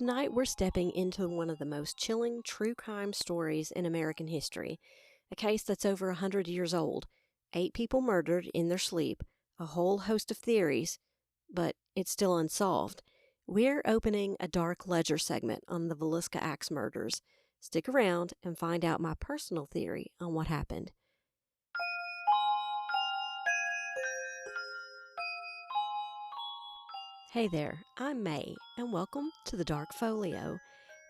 Tonight we're stepping into one of the most chilling true crime stories in American history. A case that's over 100 years old. 8 people murdered in their sleep. A whole host of theories. But it's still unsolved. We're opening a dark ledger segment on the Villisca Axe Murders. Stick around and find out my personal theory on what happened. Hey there, I'm May, and welcome to the Dark Folio.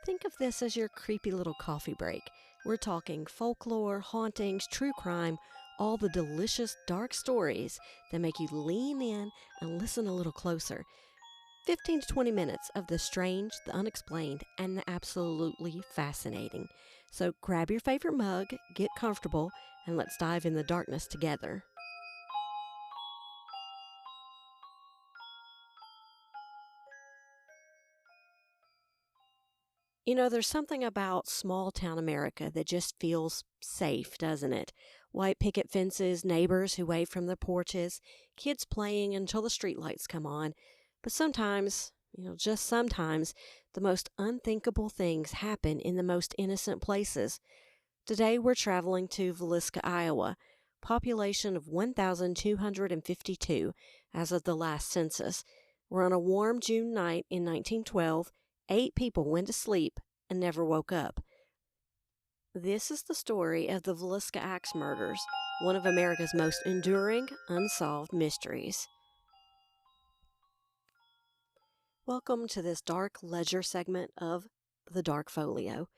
Think of this as your creepy little coffee break. We're talking folklore, hauntings, true crime, all the delicious dark stories that make you lean in and listen a little closer. 15 to 20 minutes of the strange, the unexplained, and the absolutely fascinating. So grab your favorite mug, get comfortable, and let's dive in the darkness together. You know, there's something about small town America that just feels safe, doesn't it? White picket fences, neighbors who wave from their porches, kids playing until the streetlights come on. But sometimes, just sometimes, the most unthinkable things happen in the most innocent places. Today we're traveling to Villisca, Iowa, population of 1,252 as of the last census. We're on a warm June night in 1912. 8 people went to sleep and never woke up. This is the story of the Villisca Axe Murders, one of America's most enduring, unsolved mysteries. Welcome to this dark ledger segment of the Dark Folio.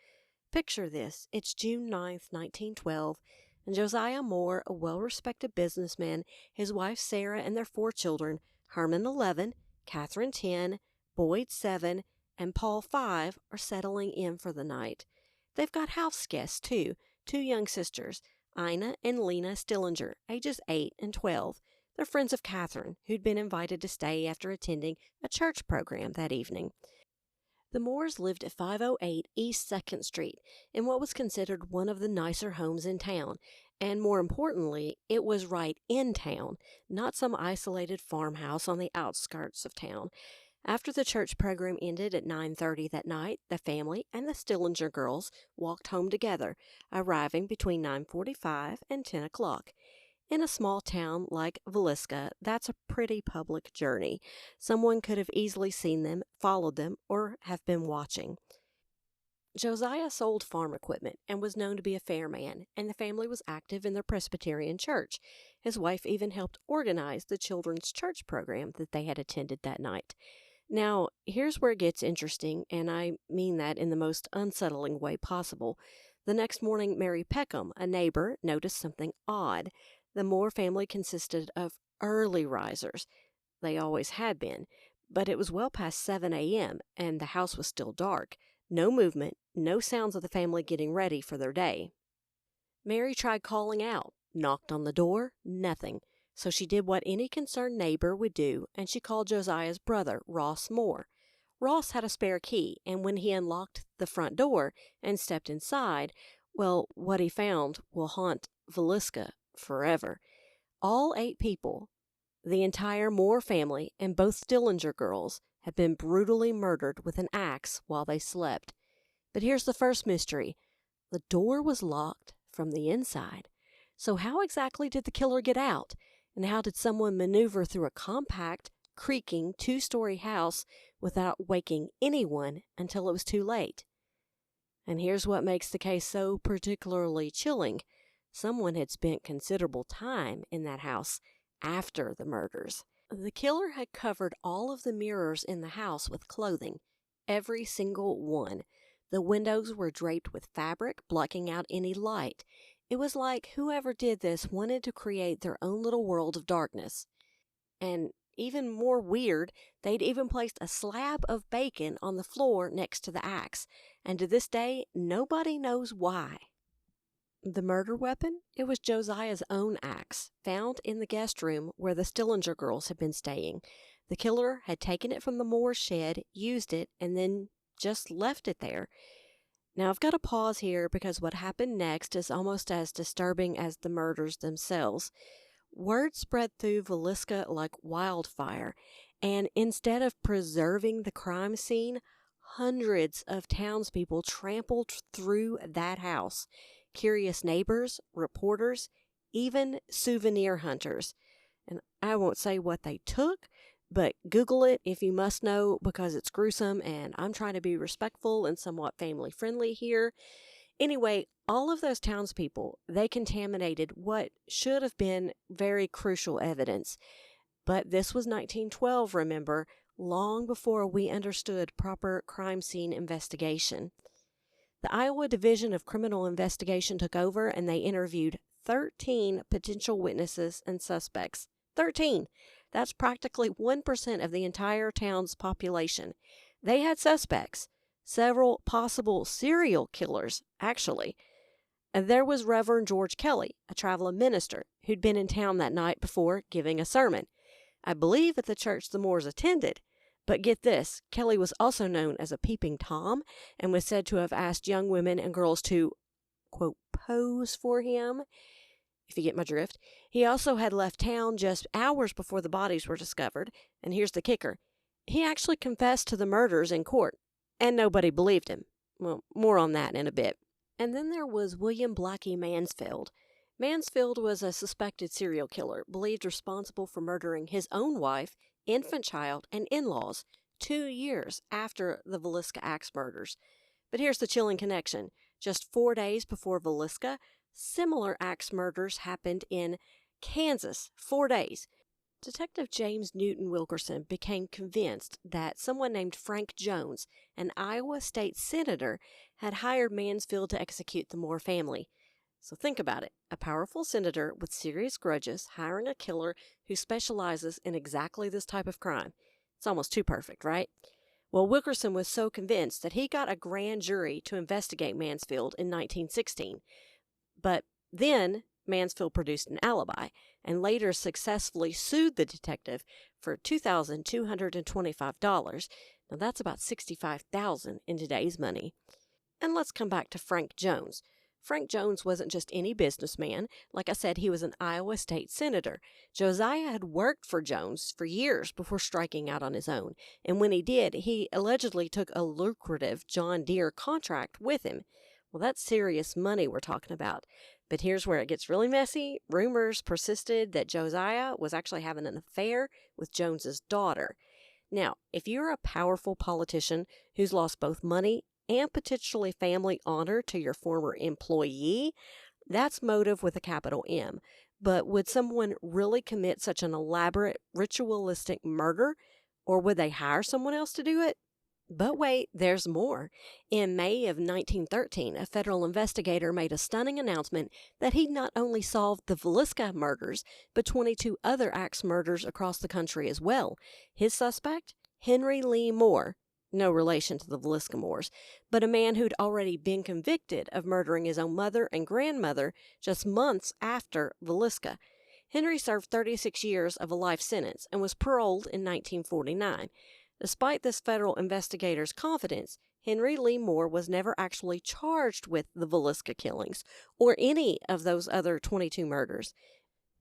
Picture this, it's June 9th, 1912, and Josiah Moore, a well-respected businessman, his wife Sarah, and their 4 children, Herman 11, Catherine 10, Boyd 7, and Paul 5 are settling in for the night. They've got house guests too, 2 young sisters, Ina and Lena Stillinger, ages 8 and 12. They're friends of Catherine, who'd been invited to stay after attending a church program that evening. The Moores lived at 508 East 2nd Street, in what was considered one of the nicer homes in town, and more importantly, it was right in town, not some isolated farmhouse on the outskirts of town. After the church program ended at 9:30 that night, the family and the Stillinger girls walked home together, arriving between 9:45 and 10 o'clock. In a small town like Villisca, that's a pretty public journey. Someone could have easily seen them, followed them, or have been watching. Josiah sold farm equipment and was known to be a fair man, and the family was active in their Presbyterian church. His wife even helped organize the children's church program that they had attended that night. Now, here's where it gets interesting, and I mean that in the most unsettling way possible. The next morning, Mary Peckham, a neighbor, noticed something odd. The Moore family consisted of early risers. They always had been, but it was well past 7 a.m., and the house was still dark. No movement, no sounds of the family getting ready for their day. Mary tried calling out, knocked on the door, nothing. So she did what any concerned neighbor would do, and she called Josiah's brother, Ross Moore. Ross had a spare key, and when he unlocked the front door and stepped inside, well, what he found will haunt Villisca forever. All 8 people, the entire Moore family, and both Stillinger girls, had been brutally murdered with an axe while they slept. But here's the first mystery. The door was locked from the inside. So how exactly did the killer get out? And how did someone maneuver through a compact, creaking 2-story house without waking anyone until it was too late? And here's what makes the case so particularly chilling. Someone had spent considerable time in that house after the murders. The killer had covered all of the mirrors in the house with clothing, every single one. The windows were draped with fabric, blocking out any light. It was like whoever did this wanted to create their own little world of darkness. And even more weird, they'd even placed a slab of bacon on the floor next to the axe, and to this day, nobody knows why. The murder weapon? It was Josiah's own axe, found in the guest room where the Stillinger girls had been staying. The killer had taken it from the Moore shed, used it, and then just left it there. Now, I've got to pause here because what happened next is almost as disturbing as the murders themselves. Word spread through Villisca like wildfire, and instead of preserving the crime scene, hundreds of townspeople trampled through that house. Curious neighbors, reporters, even souvenir hunters. And I won't say what they took, but Google it if you must know, because it's gruesome and I'm trying to be respectful and somewhat family friendly here. Anyway, all of those townspeople, they contaminated what should have been very crucial evidence. But this was 1912, remember, long before we understood proper crime scene investigation. The Iowa Division of Criminal Investigation took over and they interviewed 13 potential witnesses and suspects. 13! That's practically 1% of the entire town's population. They had suspects, several possible serial killers, actually. And there was Reverend George Kelly, a traveling minister, who'd been in town that night before giving a sermon. I believe at the church the Moores attended. But get this, Kelly was also known as a peeping Tom and was said to have asked young women and girls to, quote, pose for him, if you get my drift. He also had left town just hours before the bodies were discovered, and here's the kicker. He actually confessed to the murders in court, and nobody believed him. Well, more on that in a bit. And then there was William Blackie Mansfield. Mansfield was a suspected serial killer, believed responsible for murdering his own wife, infant child, and in-laws 2 years after the Villisca Axe Murders. But here's the chilling connection. Just 4 days before Villisca, similar axe murders happened in Kansas. 4 days. Detective James Newton Wilkerson became convinced that someone named Frank Jones, an Iowa state senator, had hired Mansfield to execute the Moore family. So think about it. A powerful senator with serious grudges hiring a killer who specializes in exactly this type of crime. It's almost too perfect, right? Well, Wilkerson was so convinced that he got a grand jury to investigate Mansfield in 1916. But then Mansfield produced an alibi and later successfully sued the detective for $2,225. Now that's about $65,000 in today's money. And let's come back to Frank Jones. Frank Jones wasn't just any businessman. Like I said, he was an Iowa state senator. Josiah had worked for Jones for years before striking out on his own. And when he did, he allegedly took a lucrative John Deere contract with him. Well, that's serious money we're talking about. But here's where it gets really messy. Rumors persisted that Josiah was actually having an affair with Jones's daughter. Now, if you're a powerful politician who's lost both money and potentially family honor to your former employee, that's motive with a capital M. But would someone really commit such an elaborate, ritualistic murder? Or would they hire someone else to do it? But wait, there's more. In May of 1913, a federal investigator made a stunning announcement that he'd not only solved the Villisca murders, but 22 other axe murders across the country as well. His suspect? Henry Lee Moore. No relation to the Villisca Moores, but a man who'd already been convicted of murdering his own mother and grandmother just months after Villisca. Henry served 36 years of a life sentence and was paroled in 1949. Despite this federal investigator's confidence, Henry Lee Moore was never actually charged with the Villisca killings or any of those other 22 murders.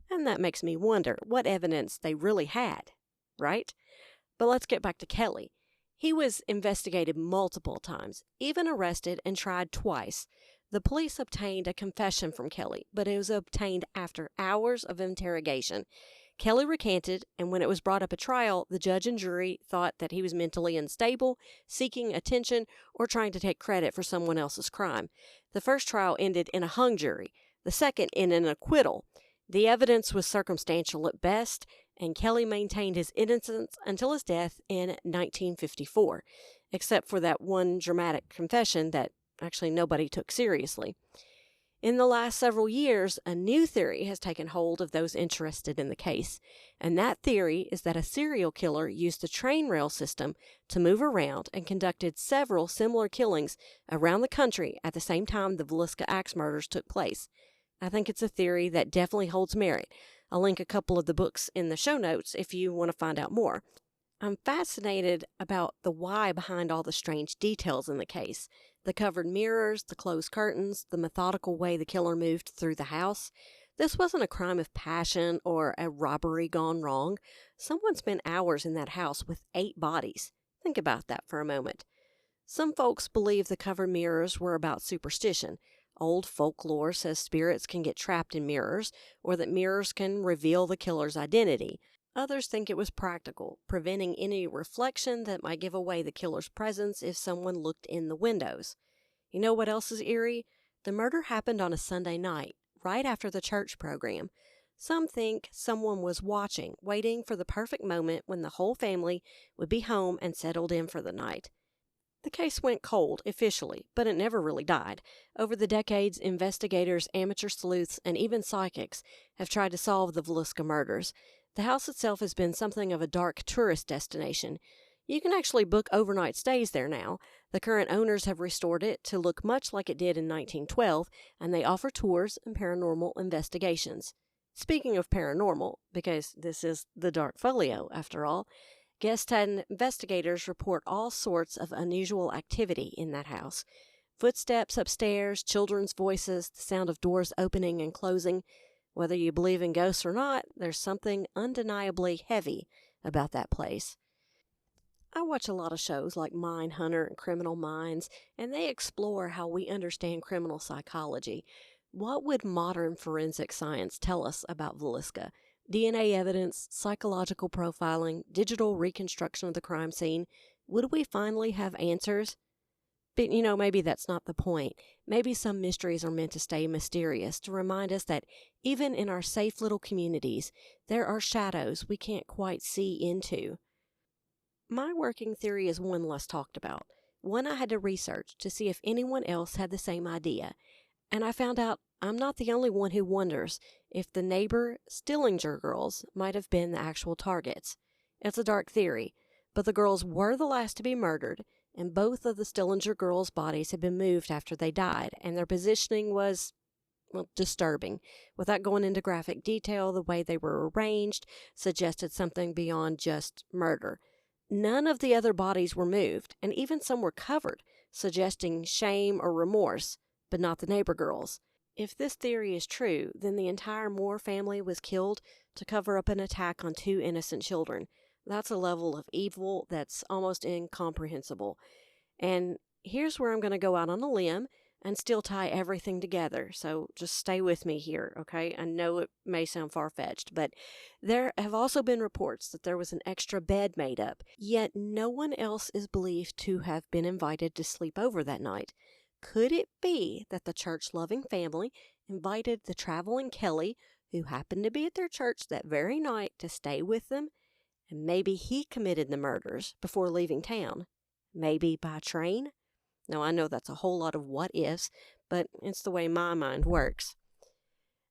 And that makes me wonder what evidence they really had, right? But let's get back to Kelly. He was investigated multiple times, even arrested and tried twice. The police obtained a confession from Kelly, but it was obtained after hours of interrogation. Kelly recanted, and when it was brought up at trial, the judge and jury thought that he was mentally unstable, seeking attention, or trying to take credit for someone else's crime. The first trial ended in a hung jury, the second in an acquittal. The evidence was circumstantial at best, and Kelly maintained his innocence until his death in 1954, except for that one dramatic confession that actually nobody took seriously. In the last several years, a new theory has taken hold of those interested in the case, and that theory is that a serial killer used the train rail system to move around and conducted several similar killings around the country at the same time the Villisca Axe murders took place. I think it's a theory that definitely holds merit. I'll link a couple of the books in the show notes if you want to find out more. I'm fascinated about the why behind all the strange details in the case. The covered mirrors, the closed curtains, the methodical way the killer moved through the house. This wasn't a crime of passion or a robbery gone wrong. Someone spent hours in that house with 8 bodies. Think about that for a moment. Some folks believe the covered mirrors were about superstition. Old folklore says spirits can get trapped in mirrors, or that mirrors can reveal the killer's identity. Others think it was practical, preventing any reflection that might give away the killer's presence if someone looked in the windows. You know what else is eerie? The murder happened on a Sunday night, right after the church program. Some think someone was watching, waiting for the perfect moment when the whole family would be home and settled in for the night. The case went cold, officially, but it never really died. Over the decades, investigators, amateur sleuths, and even psychics have tried to solve the Villisca murders. The house itself has been something of a dark tourist destination. You can actually book overnight stays there now. The current owners have restored it to look much like it did in 1912, and they offer tours and paranormal investigations. Speaking of paranormal, because this is the Dark Folio, after all, guests and investigators report all sorts of unusual activity in that house. Footsteps upstairs, children's voices, the sound of doors opening and closing. Whether you believe in ghosts or not, there's something undeniably heavy about that place. I watch a lot of shows like Mindhunter and Criminal Minds, and they explore how we understand criminal psychology. What would modern forensic science tell us about Villisca? DNA evidence, psychological profiling, digital reconstruction of the crime scene. Would we finally have answers? But, maybe that's not the point. Maybe some mysteries are meant to stay mysterious, to remind us that even in our safe little communities, there are shadows we can't quite see into. My working theory is one less talked about, one I had to research to see if anyone else had the same idea. And I found out I'm not the only one who wonders if the neighbor Stillinger girls might have been the actual targets. It's a dark theory, but the girls were the last to be murdered, and both of the Stillinger girls' bodies had been moved after they died, and their positioning was, disturbing. Without going into graphic detail, the way they were arranged suggested something beyond just murder. None of the other bodies were moved, and even some were covered, suggesting shame or remorse, but not the neighbor girls. If this theory is true, then the entire Moore family was killed to cover up an attack on two innocent children. That's a level of evil that's almost incomprehensible. And here's where I'm going to go out on a limb and still tie everything together. So just stay with me here, okay? I know it may sound far-fetched, but there have also been reports that there was an extra bed made up, yet no one else is believed to have been invited to sleep over that night. Could it be that the church-loving family invited the traveling Kelly, who happened to be at their church that very night, to stay with them? And maybe he committed the murders before leaving town. Maybe by train? Now, I know that's a whole lot of what-ifs, but it's the way my mind works.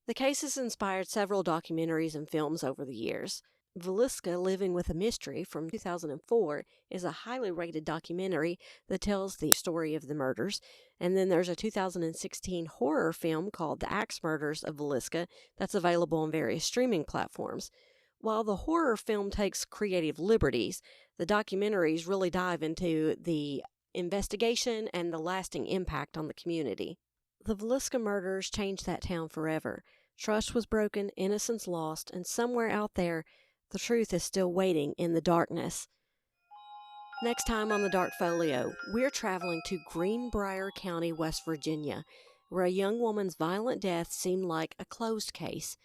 The case has inspired several documentaries and films over the years. Villisca Living with a Mystery from 2004 is a highly rated documentary that tells the story of the murders. And then there's a 2016 horror film called The Axe Murders of Villisca that's available on various streaming platforms. While the horror film takes creative liberties, the documentaries really dive into the investigation and the lasting impact on the community. The Villisca murders changed that town forever. Trust was broken, innocence lost, and somewhere out there, the truth is still waiting in the darkness. Next time on the Dark Folio, we're traveling to Greenbrier County, West Virginia, where a young woman's violent death seemed like a closed case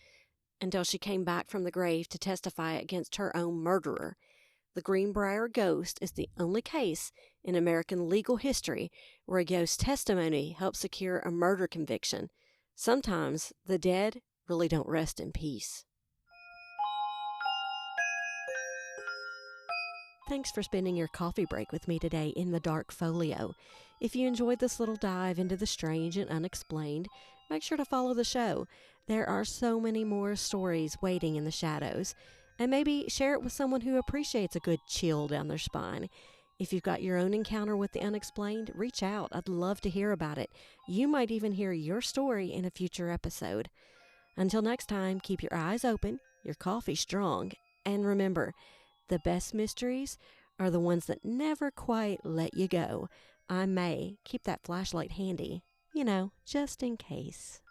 until she came back from the grave to testify against her own murderer. The Greenbrier ghost is the only case in American legal history where a ghost testimony helps secure a murder conviction. Sometimes the dead really don't rest in peace. Thanks for spending your coffee break with me today in the Dark Folio. If you enjoyed this little dive into the strange and unexplained, make sure to follow the show. There are so many more stories waiting in the shadows. And maybe share it with someone who appreciates a good chill down their spine. If you've got your own encounter with the unexplained, reach out. I'd love to hear about it. You might even hear your story in a future episode. Until next time, keep your eyes open, your coffee strong, and remember, the best mysteries are the ones that never quite let you go. I may keep that flashlight handy, just in case.